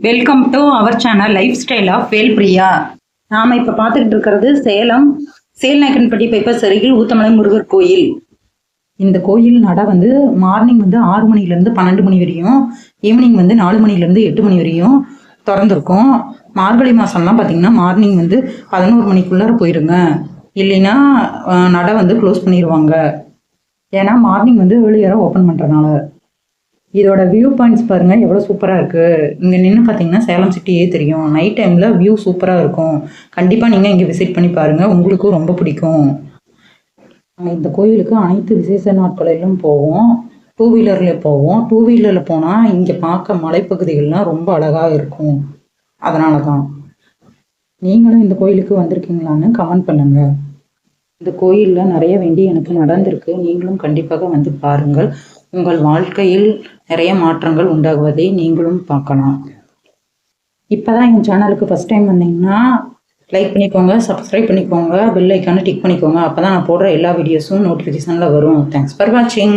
Welcome to our channel lifestyle of Velpriya. நாம் இப்போ பார்த்துக்கிட்டு இருக்கிறது சேலம் சேல்நாயக்கன்பட்டி பைபாஸ் அருகில் ஊத்தமலை முருகர் கோயில். இந்த கோயில் நட மார்னிங் 6 மணிலேருந்து 12 மணி வரையும், ஈவினிங் 4 மணிலேருந்து 8 மணி வரையும் திறந்துருக்கும். மார்கழி மாதம்லாம் பார்த்தீங்கன்னா மார்னிங் 11 மணிக்குள்ளார போயிருங்க, இல்லைன்னா நட க்ளோஸ் பண்ணிடுவாங்க. ஏன்னா மார்னிங் ஏர்லியராக ஓப்பன் பண்ணுறனால. இதோட வியூ பாயிண்ட்ஸ் பாருங்கள் எவ்வளோ சூப்பராக இருக்குது. இங்கே நின்று பார்த்தீங்கன்னா சேலம் சிட்டியே தெரியும். நைட் டைமில் வியூ சூப்பராக இருக்கும். கண்டிப்பாக நீங்கள் இங்கே விசிட் பண்ணி பாருங்கள், உங்களுக்கும் ரொம்ப பிடிக்கும். இந்த கோயிலுக்கு அனைத்து விசேஷ நாட்களிலும் போவோம். 2 வீலரில் போவோம். 2 வீலரில் போனால் இங்கே பார்க்க மலைப்பகுதிகள்லாம் ரொம்ப அழகாக இருக்கும். அதனால தான். நீங்களும் இந்த கோயிலுக்கு வந்திருக்கீங்களான்னு கமெண்ட் பண்ணுங்கள். இந்த கோயிலில் நிறைய வேண்டி எனக்கு நடந்திருக்கு. நீங்களும் கண்டிப்பாக பாருங்கள். உங்கள் வாழ்க்கையில் நிறைய மாற்றங்கள் உண்டாகுவதை நீங்களும் பார்க்கலாம். இப்போ தான் என் சேனலுக்கு ஃபஸ்ட் டைம் வந்தீங்கன்னா லைக் பண்ணிக்கோங்க, சப்ஸ்கிரைப் பண்ணிக்கோங்க, பெல் ஐக்கானை டிக் பண்ணிக்கோங்க. அப்போ தான் நான் போடுற எல்லா வீடியோஸும் நோட்டிஃபிகேஷனில் வரும். தேங்க்ஸ் ஃபார் வாட்சிங்.